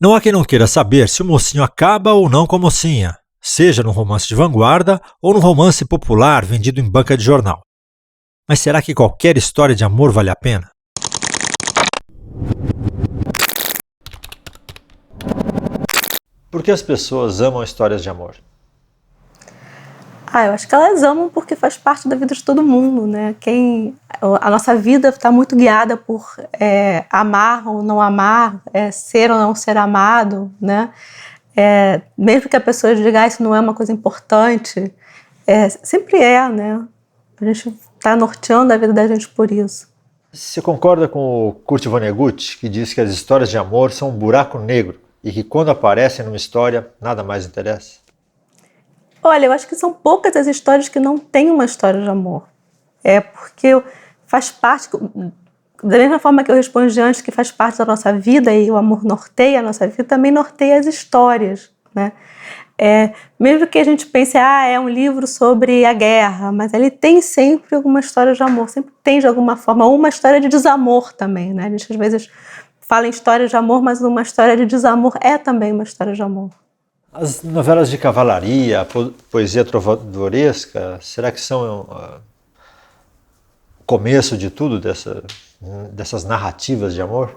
Não há quem não queira saber se o mocinho acaba ou não com a mocinha, seja num romance de vanguarda ou num romance popular vendido em banca de jornal. Mas será que qualquer história de amor vale a pena? Por que as pessoas amam histórias de amor? Eu acho que elas amam porque faz parte da vida de todo mundo, né? A nossa vida está muito guiada por amar ou não amar, ser ou não ser amado, né? Mesmo que a pessoa diga isso não é uma coisa importante, sempre né? A gente está norteando a vida da gente por isso. Você concorda com o Kurt Vonnegut, que diz que as histórias de amor são um buraco negro e que quando aparecem numa história, nada mais interessa? Olha, eu acho que são poucas as histórias que não têm uma história de amor. Porque faz parte, da mesma forma que eu respondi antes, que faz parte da nossa vida e o amor norteia a nossa vida, também norteia as histórias, né? Mesmo que a gente pense, é um livro sobre a guerra, mas ele tem sempre alguma história de amor, sempre tem de alguma forma, ou uma história de desamor também, né? A gente às vezes fala em história de amor, mas uma história de desamor é também uma história de amor. As novelas de cavalaria, a poesia trovadoresca, será que são o começo de tudo dessas narrativas de amor?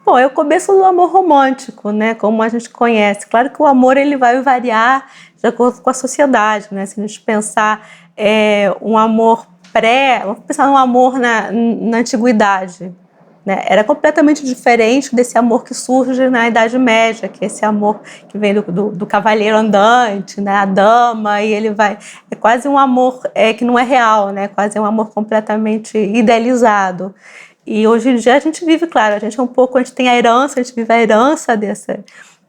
Bom, é o começo do amor romântico, né? Como a gente conhece. Claro que o amor ele vai variar de acordo com a sociedade, né? Se a gente pensar um amor vamos pensar num amor na antiguidade, né? Era completamente diferente desse amor que surge na Idade Média, que é esse amor que vem do cavaleiro andante, né? A dama, e ele vai... É quase um amor que não é real, né? Quase um amor completamente idealizado. E hoje em dia a gente vive, claro, a gente tem a herança, a gente vive a herança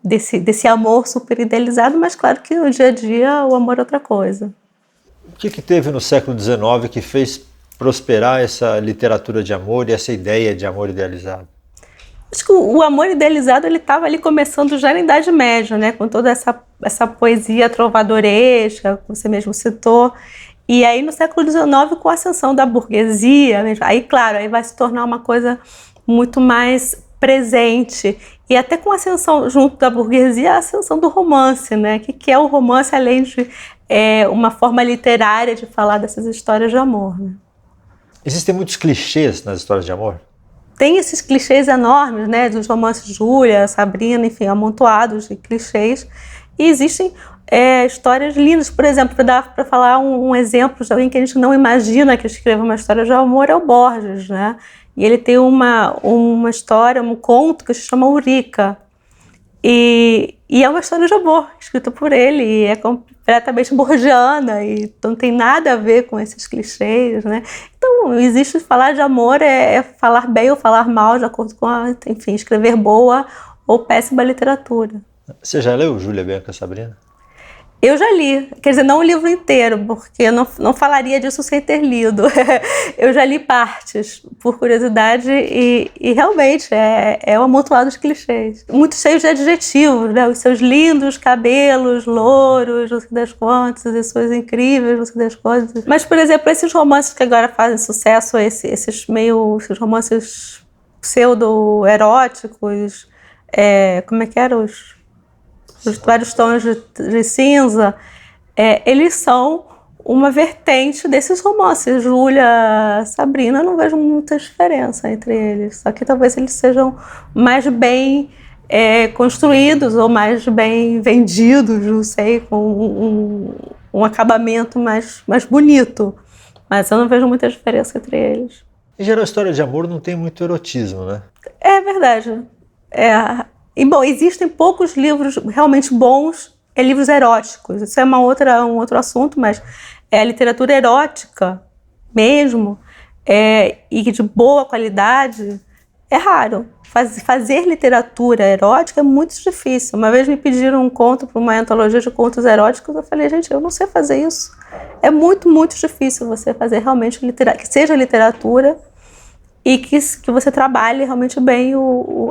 desse amor super idealizado, mas claro que no dia a dia o amor é outra coisa. O que teve no século XIX que fez prosperar essa literatura de amor e essa ideia de amor idealizado? Acho que o amor idealizado ele estava ali começando já na Idade Média, né, com toda essa poesia trovadoresca, que você mesmo citou. E aí no século XIX, com a ascensão da burguesia, aí claro, aí vai se tornar uma coisa muito mais presente. E até com a ascensão junto da burguesia, a ascensão do romance, né? Que é o romance além de uma forma literária de falar dessas histórias de amor, né? Existem muitos clichês nas histórias de amor? Tem esses clichês enormes, né? Dos romances de Júlia, Sabrina, enfim, amontoados de clichês. E existem histórias lindas. Por exemplo, para falar um exemplo de alguém que a gente não imagina que escreva uma história de amor, é o Borges, né? E ele tem uma história, um conto que se chama Eurica. E é uma história de amor, escrita por ele, e é completamente borgiana, e não tem nada a ver com esses clichês, né? Então, existe falar de amor, falar bem ou falar mal, de acordo com enfim, escrever boa ou péssima literatura. Você já leu Júlia, Bianca Sabrina? Eu já li, quer dizer, não o livro inteiro, porque eu não falaria disso sem ter lido. Eu já li partes, por curiosidade, e realmente é um amontoado de clichês. Muito cheio de adjetivos, né? Os seus lindos cabelos, louros, não sei das quantas, e suas incríveis, não sei das quantas. Mas, por exemplo, esses romances que agora fazem sucesso, esses romances pseudo-eróticos, como é que eram os vários tons de cinza, eles são uma vertente desses romances. Júlia, Sabrina, eu não vejo muita diferença entre eles. Só que talvez eles sejam mais bem construídos ou mais bem vendidos, não sei, com um acabamento mais bonito. Mas eu não vejo muita diferença entre eles. Em geral, a história de amor não tem muito erotismo, né? É verdade. E, bom, existem poucos livros realmente bons, livros eróticos. Isso é um outro assunto, mas a literatura erótica mesmo, e de boa qualidade, é raro. Fazer literatura erótica é muito difícil. Uma vez me pediram um conto para uma antologia de contos eróticos, eu falei, gente, eu não sei fazer isso. É muito, muito difícil você fazer realmente que seja literatura e que você trabalhe realmente bem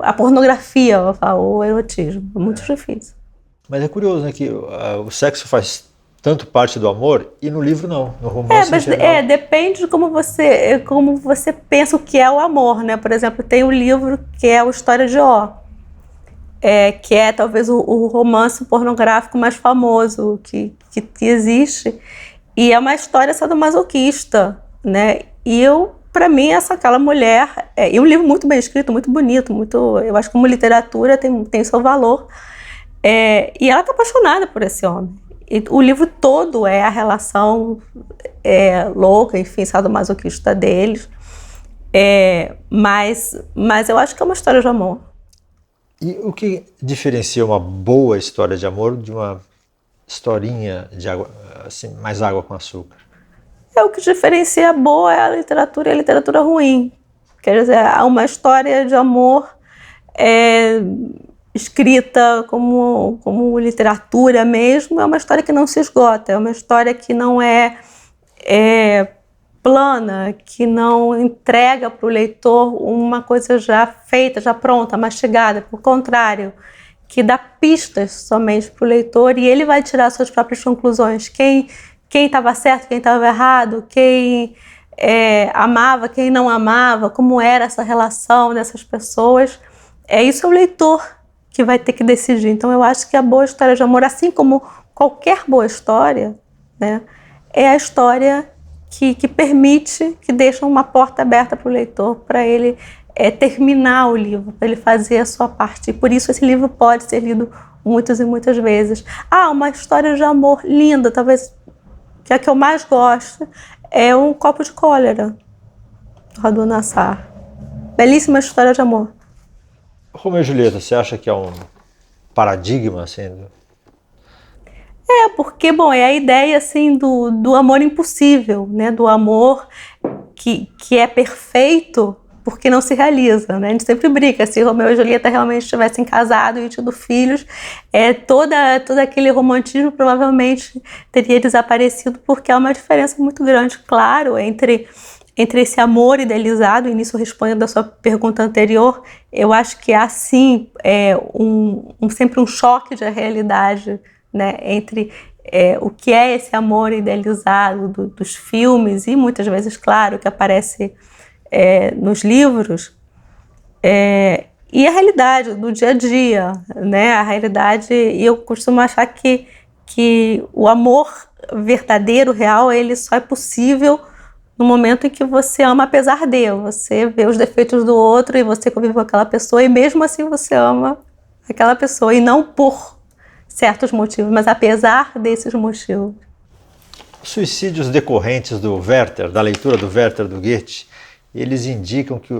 a pornografia, o erotismo. É muito difícil. Mas é curioso, né, que o sexo faz tanto parte do amor e no livro não, no romance em geral. Depende de como você pensa o que é o amor, né? Por exemplo, tem um livro que é o História de Ó. que é talvez o romance pornográfico mais famoso que existe, e é uma história sadomasoquista, né? E para mim, aquela mulher, e um livro muito bem escrito, muito bonito, eu acho que como literatura tem seu valor, e ela está apaixonada por esse homem. E o livro todo é a relação louca, enfim, sadomasoquista deles, mas eu acho que é uma história de amor. E o que diferencia uma boa história de amor de uma historinha de água, assim, mais água com açúcar? O que diferencia a boa é a literatura e a literatura ruim. Quer dizer, uma história de amor escrita como literatura mesmo, é uma história que não se esgota, é uma história que não é plana, que não entrega para o leitor uma coisa já feita, já pronta, mastigada. Por contrário, que dá pistas somente para o leitor e ele vai tirar suas próprias conclusões. Quem estava certo, quem estava errado, quem amava, quem não amava, como era essa relação dessas pessoas. Isso é o leitor que vai ter que decidir. Então eu acho que a boa história de amor, assim como qualquer boa história, né, é a história que permite, que deixa uma porta aberta para o leitor, para ele terminar o livro, para ele fazer a sua parte. E por isso esse livro pode ser lido muitas e muitas vezes. Uma história de amor linda, talvez que a que eu mais gosto, é Um Copo de Cólera, do Radu Nassar. Belíssima história de amor. Romeu e Julieta, você acha que é um paradigma, assim? Porque, é a ideia, assim, do amor impossível, né? Do amor que é perfeito porque não se realiza, né? A gente sempre brinca, se Romeu e Julieta realmente tivessem casado e tido filhos, todo aquele romantismo provavelmente teria desaparecido, porque há uma diferença muito grande, claro, entre esse amor idealizado, e nisso respondendo a sua pergunta anterior, eu acho que há sim sempre um choque de realidade, né, entre o que é esse amor idealizado dos filmes e muitas vezes, claro, que aparece nos livros, e a realidade do dia a dia, né? A realidade, e eu costumo achar que o amor verdadeiro, real, ele só é possível no momento em que você ama apesar de, você vê os defeitos do outro e você convive com aquela pessoa e mesmo assim você ama aquela pessoa e não por certos motivos, mas apesar desses motivos. Suicídios decorrentes do Werther, da leitura do Werther do Goethe, eles indicam que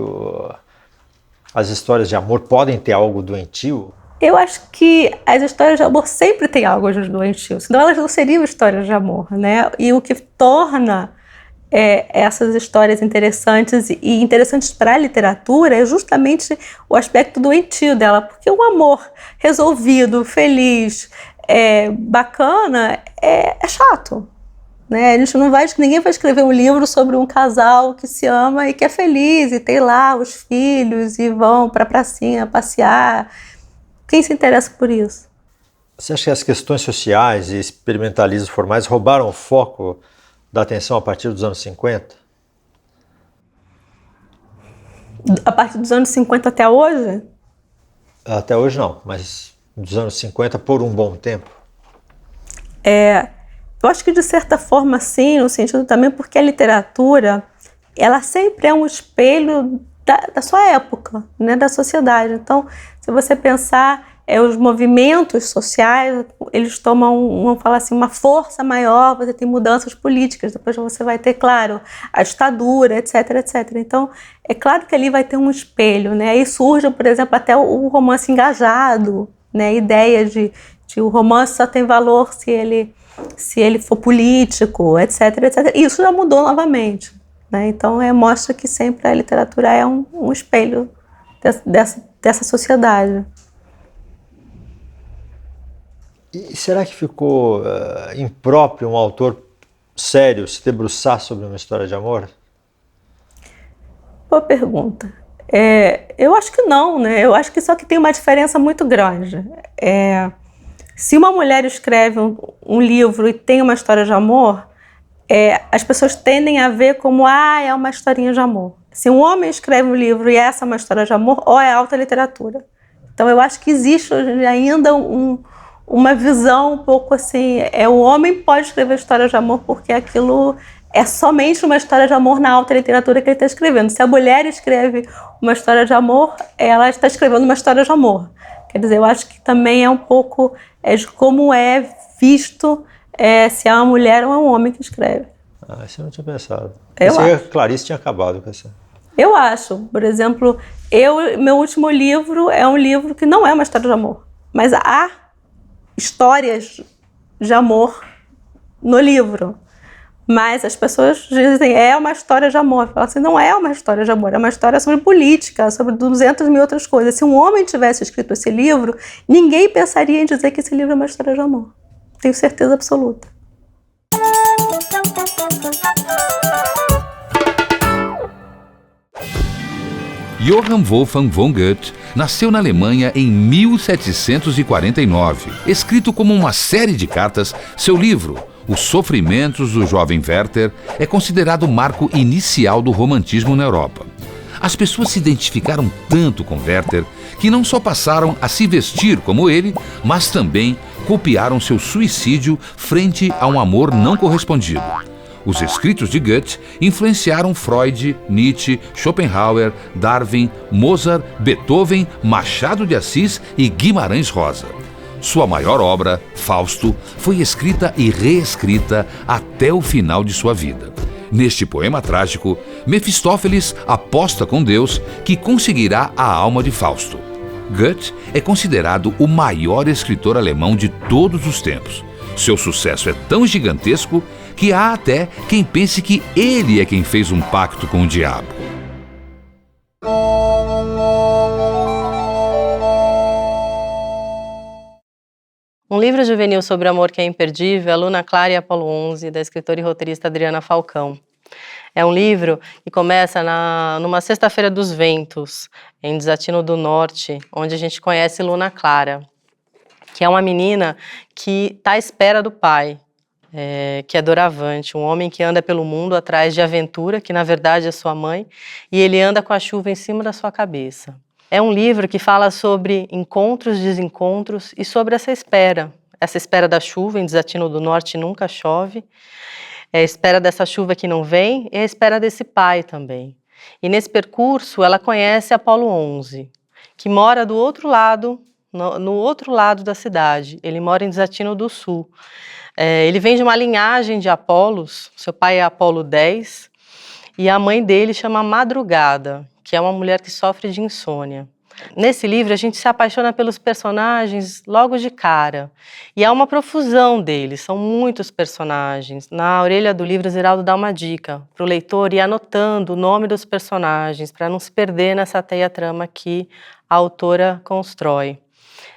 as histórias de amor podem ter algo doentio? Eu acho que as histórias de amor sempre têm algo de doentio, senão elas não seriam histórias de amor, né? E o que torna essas histórias interessantes e interessantes para a literatura é justamente o aspecto doentio dela, porque um amor resolvido, feliz, bacana, é chato, né? Ninguém vai escrever um livro sobre um casal que se ama e que é feliz e tem lá os filhos e vão para a pracinha passear. Quem se interessa por isso? Você acha que as questões sociais e experimentalismos formais roubaram o foco da atenção a partir dos anos 50? A partir dos anos 50 até hoje? Até hoje não, mas dos anos 50 por um bom tempo. Eu acho que de certa forma sim, no sentido também porque a literatura, ela sempre é um espelho da sua época, né, da sociedade. Então, se você pensar, os movimentos sociais, eles tomam, vamos falar assim, uma força maior, você tem mudanças políticas, depois você vai ter, claro, a ditadura, etc, etc. Então, é claro que ali vai ter um espelho, né? Aí surge, por exemplo, até o romance engajado, né? A ideia de o romance só tem valor se ele for político, etc, etc. Isso já mudou novamente, né? Então, mostra que sempre a literatura é um espelho dessa sociedade. E será que ficou impróprio um autor sério se debruçar sobre uma história de amor? Boa pergunta. Eu acho que não, né? Eu acho que só que tem uma diferença muito grande. Se uma mulher escreve um livro e tem uma história de amor, as pessoas tendem a ver como, é uma historinha de amor. Se um homem escreve um livro e essa é uma história de amor, ou é alta literatura. Então eu acho que existe ainda uma visão um pouco assim, o homem pode escrever histórias de amor porque aquilo é somente uma história de amor na alta literatura que ele está escrevendo. Se a mulher escreve uma história de amor, ela está escrevendo uma história de amor. Quer dizer, eu acho que também é um pouco de como é visto se é uma mulher ou é um homem que escreve. Isso eu não tinha pensado. Eu Pensei que acho. a Clarice tinha acabado com essa. Eu acho. Por exemplo, meu último livro é um livro que não é uma história de amor, mas há histórias de amor no livro. Mas as pessoas dizem, é uma história de amor. Eu falo assim, não é uma história de amor, é uma história sobre política, sobre 200 mil outras coisas. Se um homem tivesse escrito esse livro, ninguém pensaria em dizer que esse livro é uma história de amor. Tenho certeza absoluta. Johann Wolfgang von Goethe nasceu na Alemanha em 1749. Escrito como uma série de cartas, seu livro, Os Sofrimentos do Jovem Werther, é considerado o marco inicial do romantismo na Europa. As pessoas se identificaram tanto com Werther que não só passaram a se vestir como ele, mas também copiaram seu suicídio frente a um amor não correspondido. Os escritos de Goethe influenciaram Freud, Nietzsche, Schopenhauer, Darwin, Mozart, Beethoven, Machado de Assis e Guimarães Rosa. Sua maior obra, Fausto, foi escrita e reescrita até o final de sua vida. Neste poema trágico, Mefistófeles aposta com Deus que conseguirá a alma de Fausto. Goethe é considerado o maior escritor alemão de todos os tempos. Seu sucesso é tão gigantesco que há até quem pense que ele é quem fez um pacto com o diabo. Um livro juvenil sobre amor que é imperdível é Luna Clara e Apolo 11, da escritora e roteirista Adriana Falcão. É um livro que começa numa sexta-feira dos ventos, em Desatino do Norte, onde a gente conhece Luna Clara, que é uma menina que está à espera do pai, que é doravante, um homem que anda pelo mundo atrás de aventura, que na verdade é sua mãe, e ele anda com a chuva em cima da sua cabeça. É um livro que fala sobre encontros, desencontros e sobre essa espera da chuva. Em Desatino do Norte nunca chove, é a espera dessa chuva que não vem e a espera desse pai também. E nesse percurso ela conhece Apolo 11, que mora do outro lado, no outro lado da cidade. Ele mora em Desatino do Sul. Ele vem de uma linhagem de Apolos, seu pai é Apolo 10, e a mãe dele chama Madrugada, que é uma mulher que sofre de insônia. Nesse livro a gente se apaixona pelos personagens logo de cara, e há uma profusão deles, são muitos personagens. Na orelha do livro, Ziraldo dá uma dica para o leitor ir anotando o nome dos personagens, para não se perder nessa teia-trama que a autora constrói.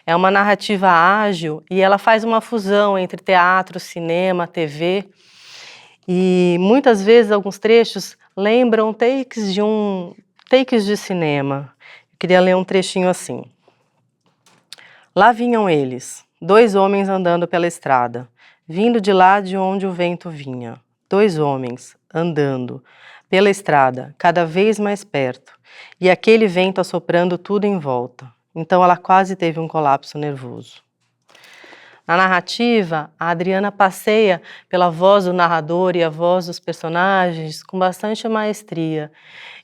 É uma narrativa ágil e ela faz uma fusão entre teatro, cinema, TV, e muitas vezes alguns trechos lembram takes de cinema. Eu queria ler um trechinho assim. Lá vinham eles, 2 homens andando pela estrada, vindo de lá de onde o vento vinha. 2 homens andando pela estrada, cada vez mais perto, e aquele vento assoprando tudo em volta. Então ela quase teve um colapso nervoso. Na narrativa, a Adriana passeia pela voz do narrador e a voz dos personagens com bastante maestria.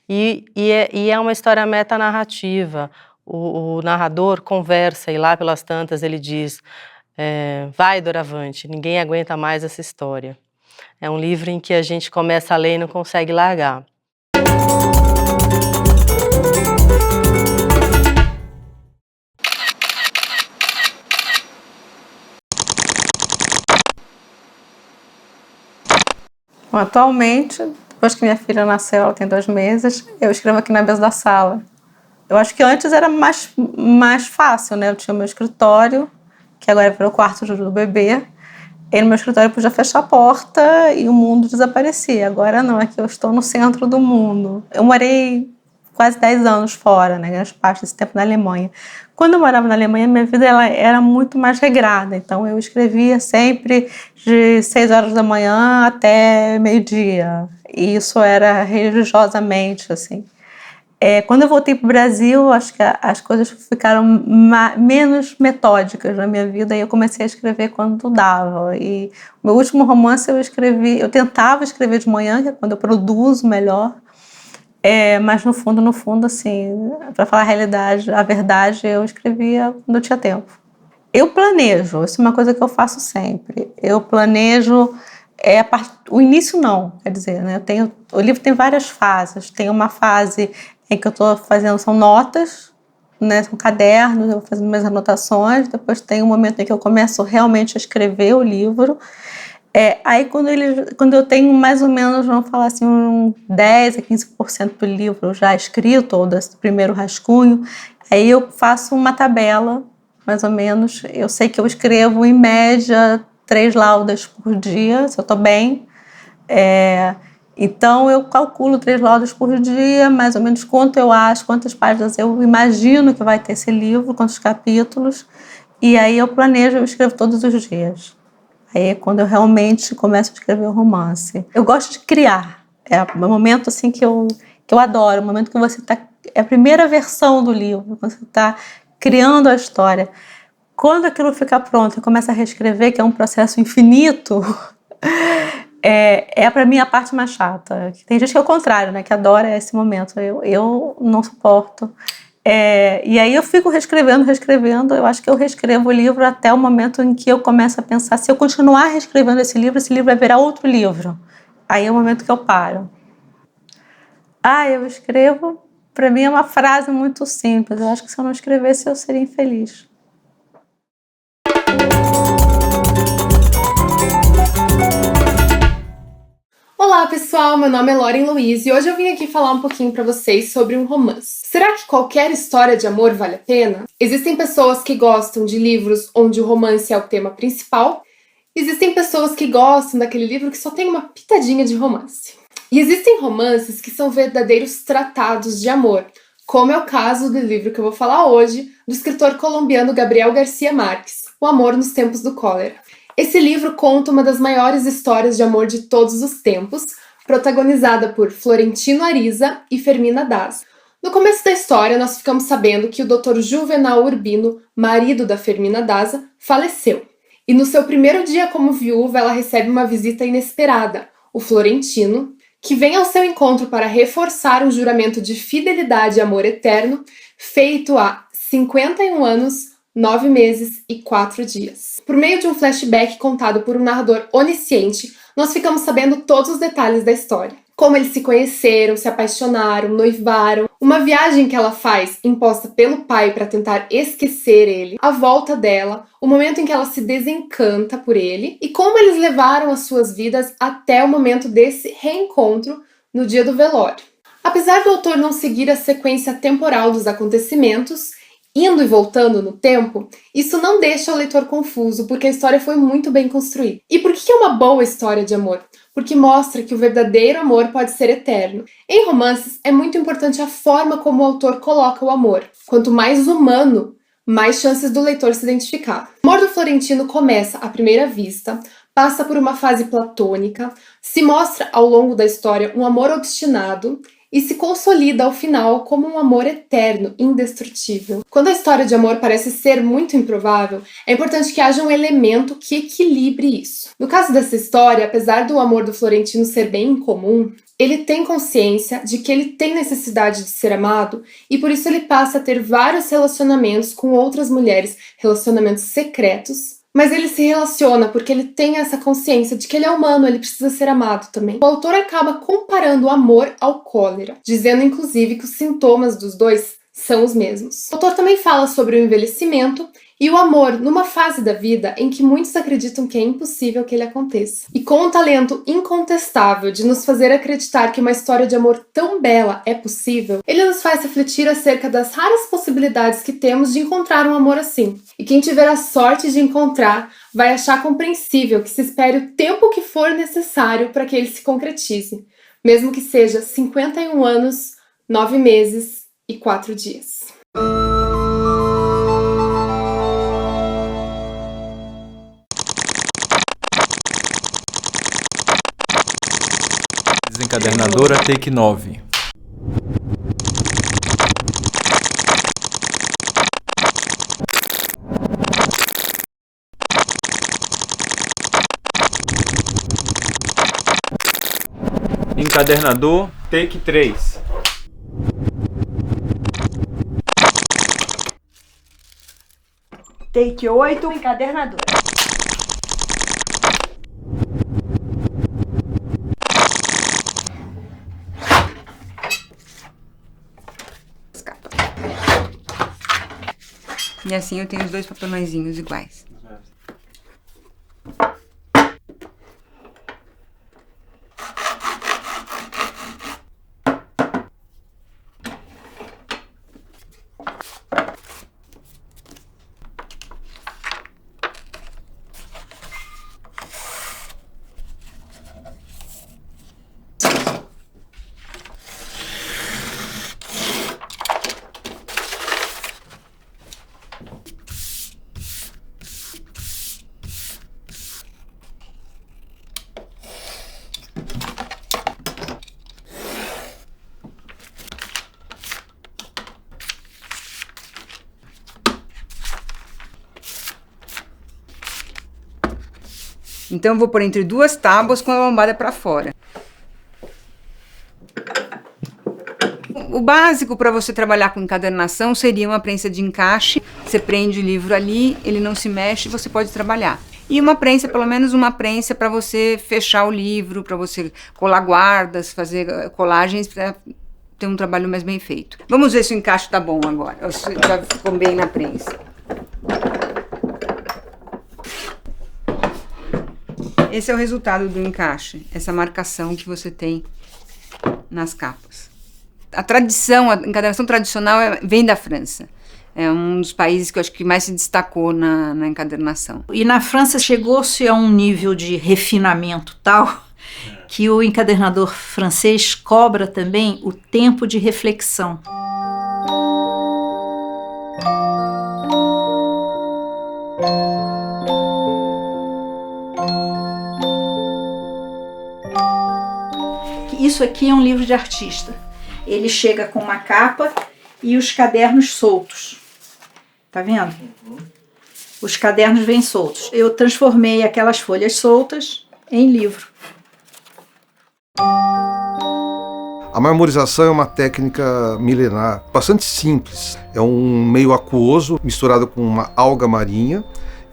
E é uma história metanarrativa. O narrador conversa e lá pelas tantas ele diz: vai, doravante, ninguém aguenta mais essa história. É um livro em que a gente começa a ler e não consegue largar. Atualmente, depois que minha filha nasceu, ela tem 2 meses, eu escrevo aqui na mesa da sala. Eu acho que antes era mais fácil, né? Eu tinha o meu escritório, que agora virou o quarto do bebê, e no meu escritório eu podia fechar a porta e o mundo desaparecia. Agora não, é que eu estou no centro do mundo. Eu morei quase 10 anos fora, né? Grande parte desse tempo na Alemanha. Quando eu morava na Alemanha, minha vida ela era muito mais regrada. Então eu escrevia sempre de 6 horas da manhã até meio-dia. E isso era religiosamente, assim. Quando eu voltei para o Brasil, acho que as coisas ficaram menos metódicas na minha vida e eu comecei a escrever quando dava. E o meu último romance eu tentava escrever de manhã, que é quando eu produzo melhor, mas no fundo, assim, para falar a verdade, eu escrevia quando eu tinha tempo. Eu planejo, isso é uma coisa que eu faço sempre. Eu planejo, o início não, quer dizer, né? O livro tem várias fases. Tem uma fase em que eu estou fazendo, são notas, né? São cadernos, eu vou fazendo minhas anotações. Depois tem um momento em que eu começo realmente a escrever o livro. Aí quando eu tenho mais ou menos, vamos falar assim, 10 a 15% do livro já escrito, ou desse primeiro rascunho, aí eu faço uma tabela, mais ou menos. Eu sei que eu escrevo em média 3 laudas por dia, se eu estou bem. Então eu calculo 3 laudas por dia, mais ou menos quantas páginas eu imagino que vai ter esse livro, quantos capítulos, e aí eu planejo, eu escrevo todos os dias. Aí é quando eu realmente começo a escrever o romance. Eu gosto de criar. É um momento assim que eu adoro, o momento que você está... É a primeira versão do livro, você está criando a história. Quando aquilo fica pronto e começa a reescrever, que é um processo infinito, para mim a parte mais chata. Tem gente que é o contrário, né, que adora esse momento. Eu não suporto. E aí eu fico reescrevendo. Eu acho que eu reescrevo o livro até o momento em que eu começo a pensar, se eu continuar reescrevendo esse livro vai virar outro livro. Aí é o momento que eu paro. Eu escrevo, para mim é uma frase muito simples. Eu acho que se eu não escrevesse eu seria infeliz. Olá pessoal, meu nome é Lauren Luiz e hoje eu vim aqui falar um pouquinho para vocês sobre um romance. Será que qualquer história de amor vale a pena? Existem pessoas que gostam de livros onde o romance é o tema principal. Existem pessoas que gostam daquele livro que só tem uma pitadinha de romance. E existem romances que são verdadeiros tratados de amor, como é o caso do livro que eu vou falar hoje, do escritor colombiano Gabriel García Márquez, O Amor nos Tempos do Cólera. Esse livro conta uma das maiores histórias de amor de todos os tempos, protagonizada por Florentino Ariza e Fermina Daza. No começo da história, nós ficamos sabendo que o Dr. Juvenal Urbino, marido da Fermina Daza, faleceu. E no seu primeiro dia como viúva, ela recebe uma visita inesperada, o Florentino, que vem ao seu encontro para reforçar um juramento de fidelidade e amor eterno, feito há 51 anos, 9 meses e 4 dias. Por meio de um flashback contado por um narrador onisciente, nós ficamos sabendo todos os detalhes da história. Como eles se conheceram, se apaixonaram, noivaram, uma viagem que ela faz imposta pelo pai para tentar esquecer ele, a volta dela, o momento em que ela se desencanta por ele e como eles levaram as suas vidas até o momento desse reencontro no dia do velório. Apesar do autor não seguir a sequência temporal dos acontecimentos, indo e voltando no tempo, isso não deixa o leitor confuso, porque a história foi muito bem construída. E por que é uma boa história de amor? Porque mostra que o verdadeiro amor pode ser eterno. Em romances, é muito importante a forma como o autor coloca o amor. Quanto mais humano, mais chances do leitor se identificar. O amor do Florentino começa à primeira vista, passa por uma fase platônica, se mostra ao longo da história um amor obstinado, e se consolida ao final como um amor eterno, indestrutível. Quando a história de amor parece ser muito improvável, é importante que haja um elemento que equilibre isso. No caso dessa história, apesar do amor do Florentino ser bem incomum, ele tem consciência de que ele tem necessidade de ser amado e por isso ele passa a ter vários relacionamentos com outras mulheres, relacionamentos secretos, mas ele se relaciona porque ele tem essa consciência de que ele é humano, ele precisa ser amado também. O autor acaba comparando o amor ao cólera, dizendo inclusive que os sintomas dos dois são os mesmos. O autor também fala sobre o envelhecimento e o amor numa fase da vida em que muitos acreditam que é impossível que ele aconteça. E com um talento incontestável de nos fazer acreditar que uma história de amor tão bela é possível, ele nos faz refletir acerca das raras possibilidades que temos de encontrar um amor assim. E quem tiver a sorte de encontrar vai achar compreensível que se espere o tempo que for necessário para que ele se concretize, mesmo que seja 51 anos, 9 meses e 4 dias. Desencadernadora Take 9. Encadernador, take 3. Take 8, encadernador. E assim eu tenho os dois papelõezinhos iguais. Então eu vou pôr entre duas tábuas com a lombada para fora. O básico para você trabalhar com encadernação seria uma prensa de encaixe. Você prende o livro ali, ele não se mexe, você pode trabalhar. E uma prensa, pelo menos uma prensa para você fechar o livro, para você colar guardas, fazer colagens, para ter um trabalho mais bem feito. Vamos ver se o encaixe tá bom agora, se já ficou bem na prensa. Esse é o resultado do encaixe, essa marcação que você tem nas capas. A tradição, a encadernação tradicional vem da França. É um dos países que eu acho que mais se destacou na encadernação. E na França chegou-se a um nível de refinamento tal que o encadernador francês cobra também o tempo de reflexão. Isso aqui é um livro de artista. Ele chega com uma capa e os cadernos soltos. Tá vendo? Os cadernos vêm soltos. Eu transformei aquelas folhas soltas em livro. A marmorização é uma técnica milenar, bastante simples. É um meio aquoso misturado com uma alga marinha.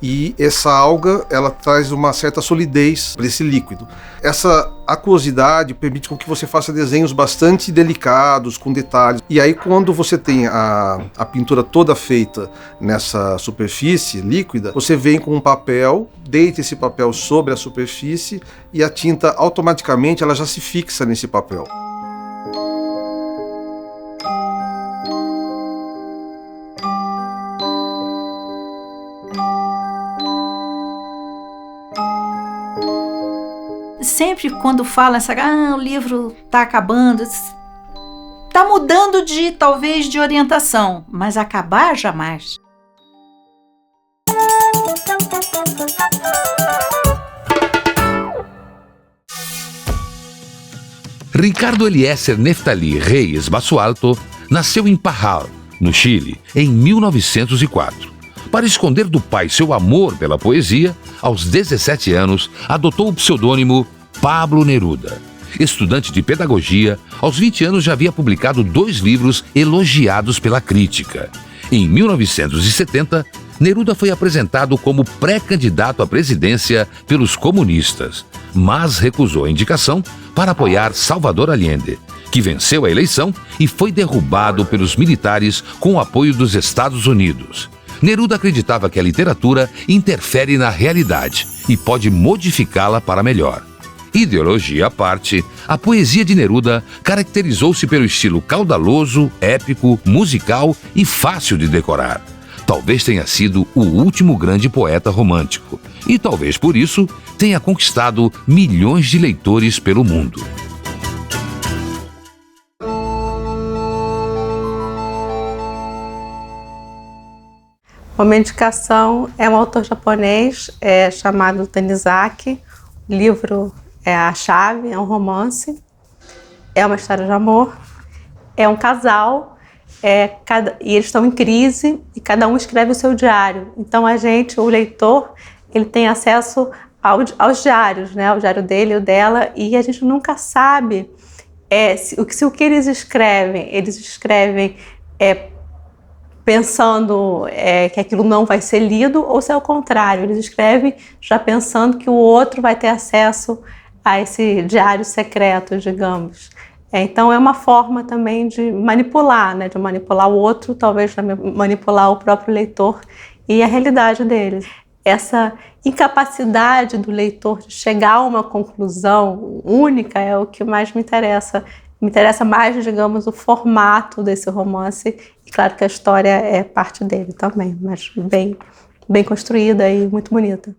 E essa alga, ela traz uma certa solidez para esse líquido. Essa aquosidade permite com que você faça desenhos bastante delicados, com detalhes. E aí, quando você tem a pintura toda feita nessa superfície líquida, você vem com um papel, deita esse papel sobre a superfície e a tinta automaticamente ela já se fixa nesse papel. Sempre quando fala o livro está acabando, está mudando talvez de orientação, mas acabar jamais. Ricardo Eliezer Neftali Reyes Basualto nasceu em Parral, no Chile, em 1904. Para esconder do pai seu amor pela poesia, aos 17 anos adotou o pseudônimo Pablo Neruda. Estudante de pedagogia, aos 20 anos já havia publicado 2 livros elogiados pela crítica. Em 1970, Neruda foi apresentado como pré-candidato à presidência pelos comunistas, mas recusou a indicação para apoiar Salvador Allende, que venceu a eleição e foi derrubado pelos militares com o apoio dos Estados Unidos. Neruda acreditava que a literatura interfere na realidade e pode modificá-la para melhor. Ideologia à parte, a poesia de Neruda caracterizou-se pelo estilo caudaloso, épico, musical e fácil de decorar. Talvez tenha sido o último grande poeta romântico e talvez por isso tenha conquistado milhões de leitores pelo mundo. Uma indicação é um autor japonês chamado Tanizaki. O livro é A Chave, é um romance, é uma história de amor, é um casal, e eles estão em crise e cada um escreve o seu diário. Então o leitor, ele tem acesso aos diários, né? O diário dele e o dela, e a gente nunca sabe se o que eles escrevem pensando que aquilo não vai ser lido, ou se é o contrário, eles escrevem já pensando que o outro vai ter acesso a esse diário secreto, digamos. Então é uma forma também de manipular, né? De manipular o outro, talvez manipular o próprio leitor e a realidade dele. Essa incapacidade do leitor de chegar a uma conclusão única é o que mais me interessa. Me interessa mais, digamos, o formato desse romance. E claro que a história é parte dele também, mas bem construída e muito bonita.